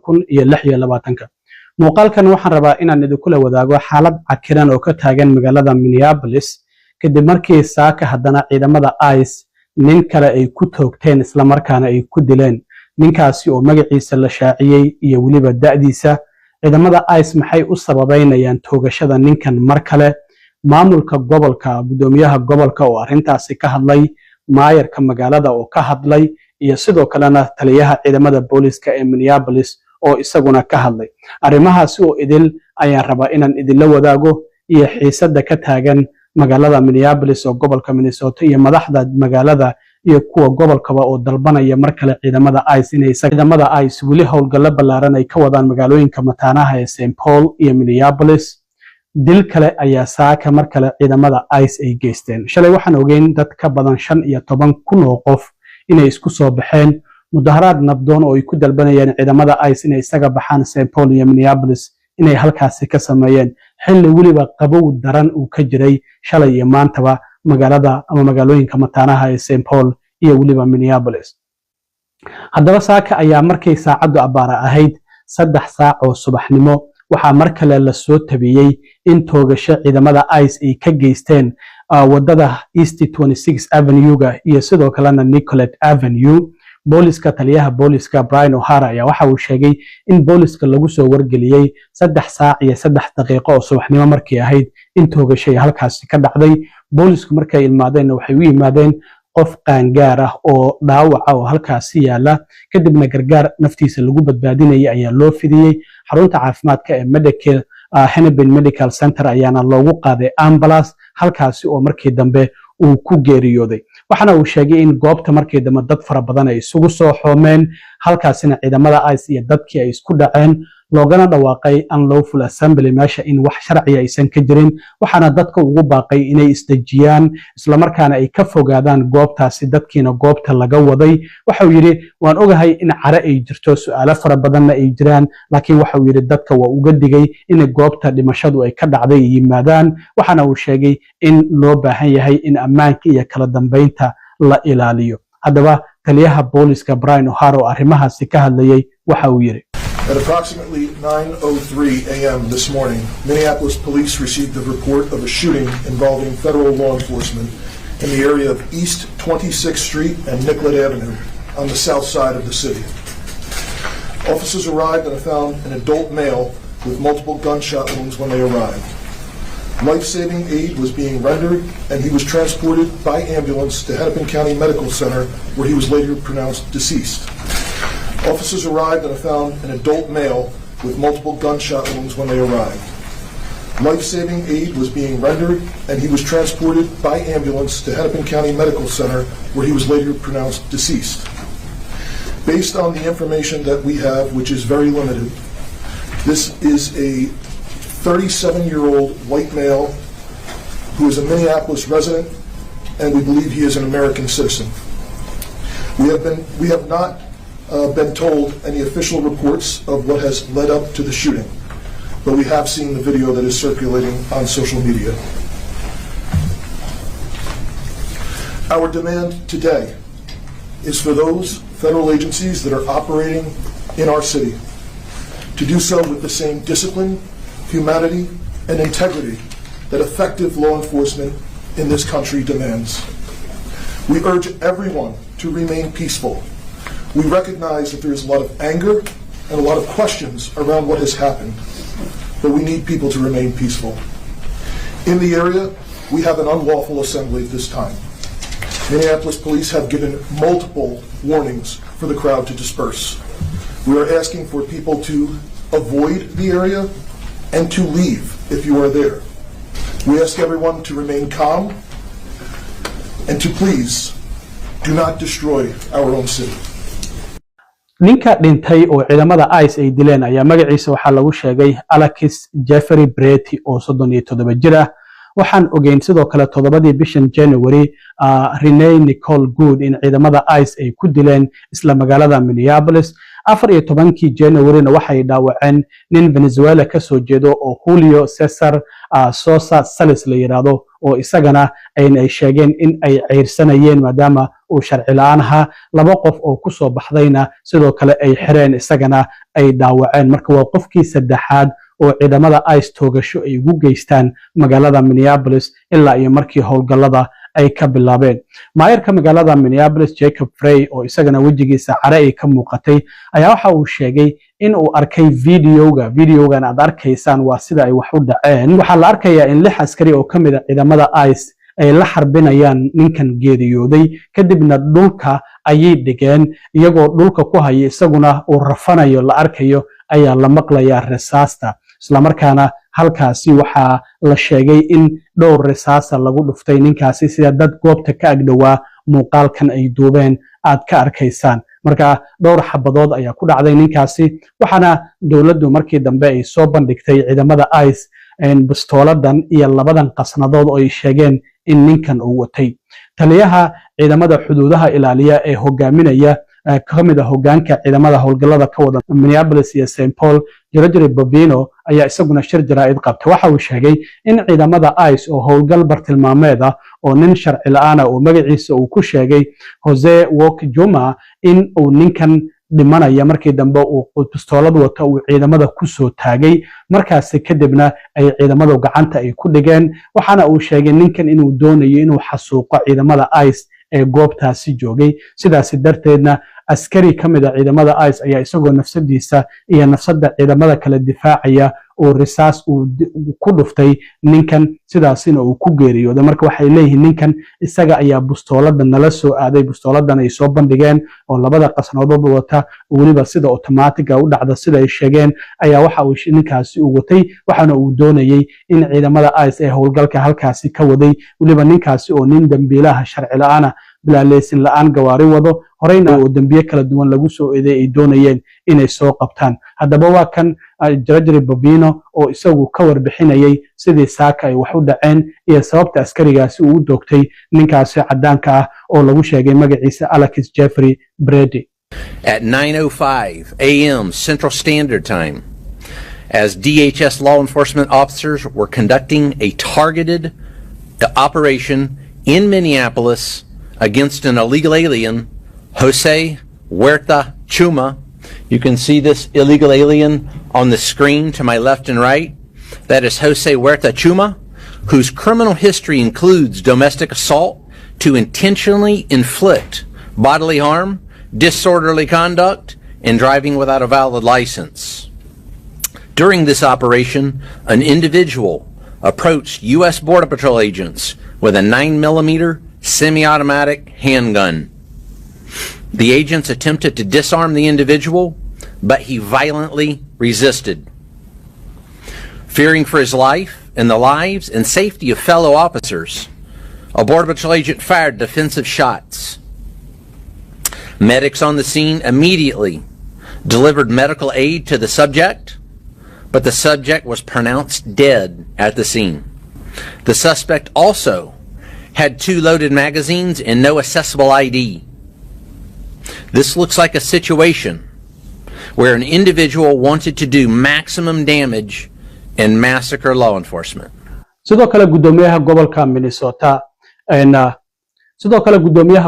2026 muuqaalkan waxaan rabaa inaan idinkula wadaago xaalad cakiran oo ka taagan magaalada Minneapolis kadib markii saaka haddana ciidamada ICE nin kale ay ku toogteen isla markaana ay ku dileen ninkaasi oo magaciisa la shaaciyay iyo waliba da'diisa ciidamada ICE maxay u sababeynayaan toogashada ninkan mar kale maamulka gobolka gudoomiyaha gobolka oo arintaasi ka hadlay maayarka magaalada oo ka hadlay iyo sidoo kalena taliyaha ciidamada booliska ee Minneapolis oo isaguna ka hadlay arimahaasi oo idil ayaan rabaa inaan idin la wadaago iyo xiisada ka taagan magaalada Minneapolis oo gobolka Minnesota iyo madaxda magaalada iyo kuwa gobolkaba oo dalbanaya mar kale ciidamada ICE inay ciidamada ICE wali howlgalo ballaaran ay ka wadaan magaalooyinka mataanaha ee St. Paul iyo Minneapolis dil kale ayaa saaka mar kale ciidamada ICE ay geysteen shalay waxaan ogeyn dad ka badan 15,000 oo qof inay isku soo baxeen mudaharaad nabdoon oo ay ku dalbanayaan ciidamada ICE inay isaga baxaan St. Paul iyo Minneapolis inay halkaasi ka sameeyeen xilli waliba qabow daran uu ka jiray shalay iyo maantaba magaalada ama magaalooyinka mataanaha ee St. Paul iyo waliba Minneapolis haddaba saaka ayaa markay saacadu abaara ahayd 3 saac oo subaxnimo waxaa mar kale la soo tabiyay in toogasho ciidamada ICE ay ka geysteen wadada East 26 Avenue-ga iyo sidoo kalena Nicollet Avenue booliska taliyaha booliska Brian O'Hara ayaa waxa uu sheegay in booliska lagu soo wargeliyay 3 saac iyo 3 daqiiqo oo subaxnimo markii ahayd in toogasho halkaasi ka dhacday boolisku markay ilmaadeen waxay u yimaadeen qof qaangaar ah oo dhaawaca oo halkaasi yaala kadibna gargaar naftiisa lagu badbaadinayay ayaa loo fidiyay xarunta caafimaadka ee Hennepin Medical Center ayaana loogu qaaday ambulance halkaasi oo markii dambe uu ku geeriyooday waxaana uu sheegay in goobta markii dambe dad fara badan ay isugu soo xoomeen halkaasina ciidamada ICE iyo dadkii ay isku dhaceen loogana dhawaaqay unlawful assembly meesha in wax sharci aysan ka jirin waxaana dadka ugu baaqay inay isdajiyaan isla markaana ay ka fogaadaan goobtaasi dadkiina goobta laga waday waxa uu yiri waan ogahay in care ay jirto su'aalo fara badanna ay jiraan laakiin waxa uu yiri dadka waa uga digay in goobta dhimashadu ay ka dhacday yimaadaan waxaana uu sheegay in loo baahan yahay in ammaanka iyo kala dambeynta la ilaaliyo haddaba taliyaha booliska Brian O'Hara oo arimahaasi ka hadlayay waxa uu yiri At approximately 9:03 a.m. this morning, Minneapolis police received a report of a shooting involving federal law enforcement in the area of East 26th Street and Nicollet Avenue on the south side of the city. Officers arrived and found an adult male with multiple gunshot wounds when they arrived. Life-saving aid was being rendered and he was transported by ambulance to Hennepin County Medical Center where he was later pronounced deceased. Officers arrived and found an adult male with multiple gunshot wounds when they arrived. Life-saving aid was being rendered and he was transported by ambulance to Hennepin County Medical Center where he was later pronounced deceased. Based on the information that we have, which is very limited, this is a 37-year-old white male who is a Minneapolis resident and we believe he is an American citizen. We have not been told any official reports of what has led up to the shooting, but we have seen the video that is circulating on social media. Our demand today is for those federal agencies that are operating in our city to do so with the same discipline, humanity, and integrity that effective law enforcement in this country demands. We urge everyone to remain peaceful. We recognize that there is a lot of anger and a lot of questions around what has happened, but we need people to remain peaceful. In the area, we have an unlawful assembly at this time. Minneapolis police have given multiple warnings for the crowd to disperse. We are asking for people to avoid the area and to leave if you are there. We ask everyone to remain calm and to please do not destroy our own city. ninka dhintay oo ciidamada ICE ay dileen ayaa magaciisa waxa lagu sheegay Alex Jeffrey Brett oo 37 jir ah waxaan ogeyn sidoo kale 7 bishan January Renee Nicole Good in ciidamada ICE ay ku dileen isla magaalada Minneapolis 14 January na waxay dhaawaceen nin Venezuela ka soo jeedo oo Julio Cesar Sosa Salas la yiraahdo oo isagana ay sheegeen in ay ceyrsanayeen maadaama uu sharci la'aan ahaa 2 qof oo ku soo baxdayna sidoo kale ay xireen isagana ay dhaawaceen marka waa qofkii saddexaad oo ciidamada ICE toogasho ay ugu geystaan magaalada Minneapolis ilaa iyo markii howlgallada ay ka bilaabeen maayarka magaalada Minneapolis Jacob Frey oo isagana wajigiisa care ay ka muuqatay ayaa waxa uu sheegay in uu arkay videogan aad arkaysaan waa sida ay wax u dhaceen waxa la arkayaa in 6 askari oo kamid ah ciidamada ICE ay la xarbinayaan ninkan geeriyooday kadibna dhulka ayay dhigeen iyagoo dhulka ku haya isaguna uu rafanayo la arkayo ayaa la maqlayaa rasaasta isla markaana halkaasi waxaa la sheegay in dhowr rasaasa lagu dhuftay ninkaasi sida dad goobta ka agdhawaa muuqaalkan ay duubeen aad ka arkaysaan marka dhowr xabadood ayaa ku dhacday ninkaasi waxaana dawladdu markii dambe ay soo bandhigtay ciidamada ICE bastooladan iyo 2 qasnadood oo ay sheegeen in ninkan uu watay taliyaha ciidamada xuduudaha ilaaliya ee hogaaminaya kamid ah hogaanka ciidamada howlgallada ka wada Minneapolis iyo St. Paul Gregory Bobino ayaa isaguna shir jaraa'id qabtay waxa uu sheegay in ciidamada ICE oo howlgal bartilmaameed ah oo nin sharci la'aan ah oo magaciisa uu ku sheegay Jose Walk Juma in uu ninkan dhimanaya markii dambe uu pistoolad wato uu ciidamada ku soo taagay markaas kadibna ay ciidamadu gacanta ay ku dhigeen waxaana uu sheegay ninkan inuu doonayo inuu xasuuqo ciidamada ICE ee goobtaasi joogay sidaas darteedna askari kamid ah ciidamada ICE ayaa isagoo nafsadiisa iyo nafsada ciidamada kala difaacaya oo risaas uu ku dhuftay ninkan sidaasina uu ku geeriyooday marka waxay leeyihiin ninkan isaga ayaa bustoolada nala soo aaday bustooladan ay soo bandhigeen oo 2 qasnadood wata waliba sida automatic u dhacda sida ay sheegeen ayaa waxa uu ninkaasi u watay waxaana uu doonayay in ciidamada ICE ee howlgalka halkaasi ka waday waliba ninkaasi oo nin dambiilaha sharci la'aan bilaaleysin la'aan gawaari wado horeyna oo dambiye kala duwan lagu soo eeday ay doonayeen inay soo qabtaan haddaba waa kan Gregory Bobino oo isagu ka warbixinayay sidii saaka ay wax u dhaceen iyo sababta askarigaasi uu doogtay ninkaasi cadaanka ah oo lagu sheegay magaciisa Alex Jeffrey Brady at 9:05 a.m. Central Standard Time as DHS law enforcement officers were conducting a targeted operation in Minneapolis against an illegal alien, Jose Huerta Chuma. You can see this illegal alien on the screen to my left and right. That is Jose Huerta Chuma, whose criminal history includes domestic assault to intentionally inflict bodily harm, disorderly conduct, and driving without a valid license. During this operation, an individual approached U.S. Border Patrol agents with a 9mm semi-automatic handgun. The agents attempted to disarm the individual, but he violently resisted. Fearing for his life and the lives and safety of fellow officers, a Border Patrol agent fired defensive shots. Medics on the scene immediately delivered medical aid to the subject, but the subject was pronounced dead at the scene. The suspect also had 2 loaded magazines and no accessible ID. This looks like a situation where an individual wanted to do maximum damage and massacre law enforcement. sidoo kale gudoomiyaha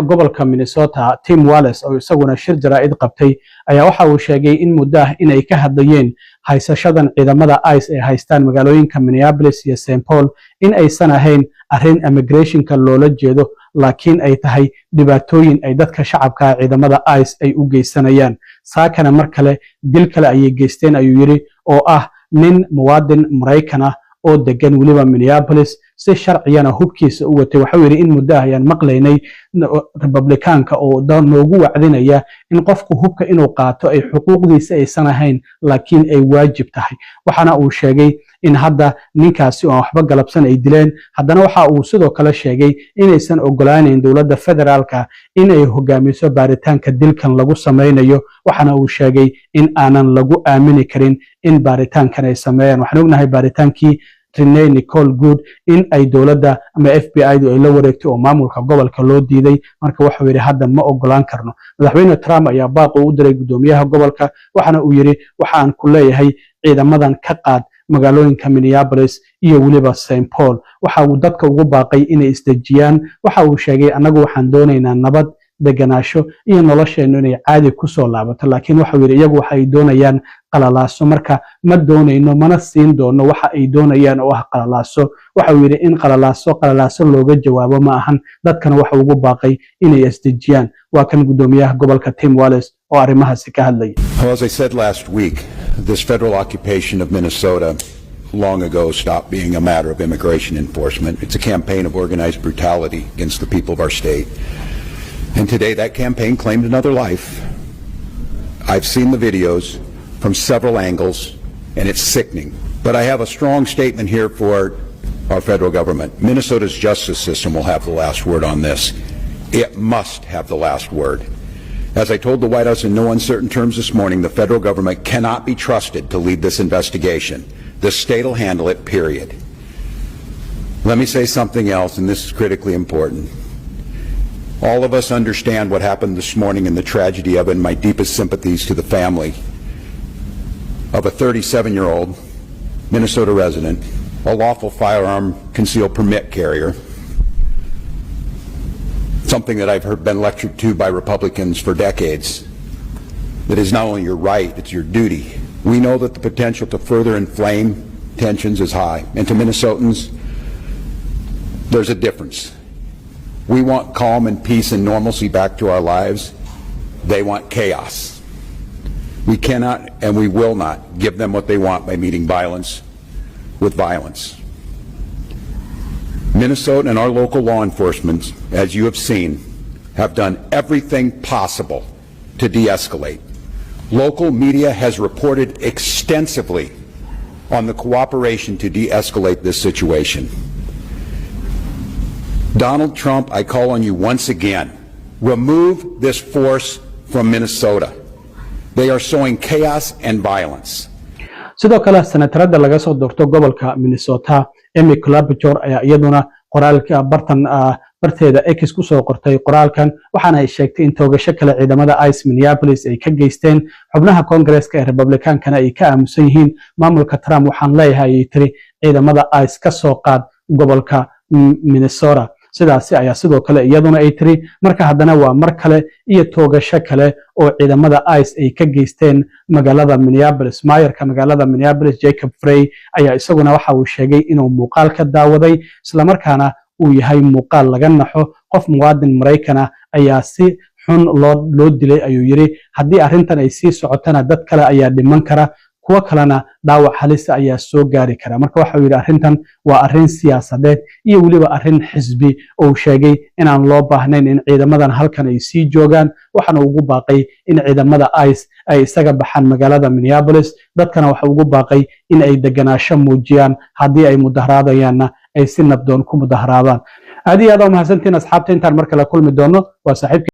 gobolka Minnesota Tim Walz oo isaguna shir jaraa'id qabtay ayaa waxa uu sheegay in muddo inay ka hadlayeen haysashadan ciidamada ICE ee haystaan magaalooyinka Minneapolis iyo St. Paul in aysan ahayn arrin immigrationka loola jeedo laakiin ay tahay dhibaatooyin ay dadka shacabka ciidamada ICE ay u geysanayaan saakana mar kale dil kale ayay geysteen ayuu yiri oo ah nin muwaadin Mareykan ah oo degan waliba Minneapolis si sharciyana hubkiisa u watay waxa yiri in muddo ayaan maqlaynay Republicaanka oo noogu wacdinaya in qofku hubka inuu qaato ay xuquuqdiisa aysan ahayn laakiin ay waajib tahay waxana uu sheegay in hadda ninkaasi oo waxba galabsan ay dileen haddana waxa uu sidoo kale sheegay inaysan ogolaaneyn dawladda federaalka inay hogaamiso baaritaanka dilkan lagu sameynayo waxana uu sheegay in aanan lagu aamini karin in baaritaankan ay sameeyaan waxaan ognahay baaritaankii Renee Nicole Good in ay dawladda ama FBI-du ay la wareegtay oo maamulka gobolka loo diiday marka waxa uu yiri hadda ma ogolaan karno madaxweyne Trump ayaa baaq u diray gudoomiyaha gobolka waxana uu yiri waxaan ku leeyahay ciidamadan ka qaad magaalooyinka Minneapolis iyo weliba St. Paul. Waxa uu dadka ugu baaqay inay isdejiyaan. Waxa uu sheegay anagu waxaan doonaynaa nabad, deganaasho iyo nolosheenu inay caadi ku soo laabato, laakiin waxa uu yiri iyagu waxa ay doonayaan qalalaaso, marka ma doonayno mana siin doono waxa ay doonayaan oo ah qalalaaso. Waxa uu yiri in qalalaaso looga jawaabo ma ahan, dadkana waxa ugu baaqay inay isdejiyaan. Waa kan gudoomiyaha gobolka Tim Walz oo arrimahaasi ka hadlay. Well, as I said last week, this federal occupation of Minnesota long ago stopped being a matter of immigration enforcement. It's a campaign of organized brutality against the people of our state. And today that campaign claimed another life. I've seen the videos from several angles, and it's sickening. But I have a strong statement here for our federal government. Minnesota's justice system will have the last word on this. It must have the last word. As I told the White House in no uncertain terms this morning, the federal government cannot be trusted to lead this investigation. The state will handle it, period. Let me say something else, and this is critically important. All of us understand what happened this morning and the tragedy of it, and my deepest sympathies to the family of a 37-year-old Minnesota resident, a lawful firearm concealed permit carrier, something that I've been lectured to by Republicans for decades, that is not only your right, it's your duty. We know that the potential to further inflame tensions is high, and to Minnesotans, there's a difference. We want calm and peace and normalcy back to our lives. They want chaos. We cannot and we will not give them what they want by meeting violence with violence. Minnesota and our local law enforcement, as you have seen, have done everything possible to de-escalate. Local media has reported extensively on the cooperation to de-escalate this situation. Donald Trump, I call on you once again, remove this force from Minnesota. They are sowing chaos and violence. Sidoo kale senatarada laga soo doorto gobolka Minnesota, Amy Klobuchar ayaa iyaduna qoraalka barteeda X ku soo qortay qoraalkan, waxaana ay sheegtay in toogasho kale ciidamada ICE Minneapolis ay ka geysteen xubnaha Congress-ka ee Republican-kana ay ka aamusan yihiin maamulka Trump. Waxaan leeyahay ay tiri ciidamada ICE ka soo qaad gobolka Minnesota. Sidaasi ayaa sidoo kale iyaduna ay tiri marka haddana waa mar kale iyo toogasho kale oo ciidamada ICE ay ka geysteen magaalada Minneapolis. Mayorka magaalada Minneapolis Jacob Frey ayaa isaguna waxa uu sheegay inuu muuqaal ka daawaday isla markaana uu yahay muuqaal laga naxo. Qof muwaadin Mareykan ayaa si xun loo dilay ayuu yiri. Haddii arrintan ay sii socotana dad kale ayaa dhiman kara, kuwa kalena dhaawac halis ayaa soo gaari kara. Marka waxa uu yiri arrintan waa arrin siyaasadeed iyo waliba arrin xisbi oo sheegay inaan loo baahnayn in ciidamadan halkan ay sii joogaan. Waxaana ugu baaqay in ciidamada ICE ay isaga baxaan magaalada Minneapolis. Dadkana waxa ugu baaqay in ay deganaasho muujiyaan, haddii ay mudaharaadayaanna ay si nabdoon ku mudaharaadaan. Aad iyo aad u mahadsantiin asxaabta, intaan markale kulmi doono waa saaxiibkii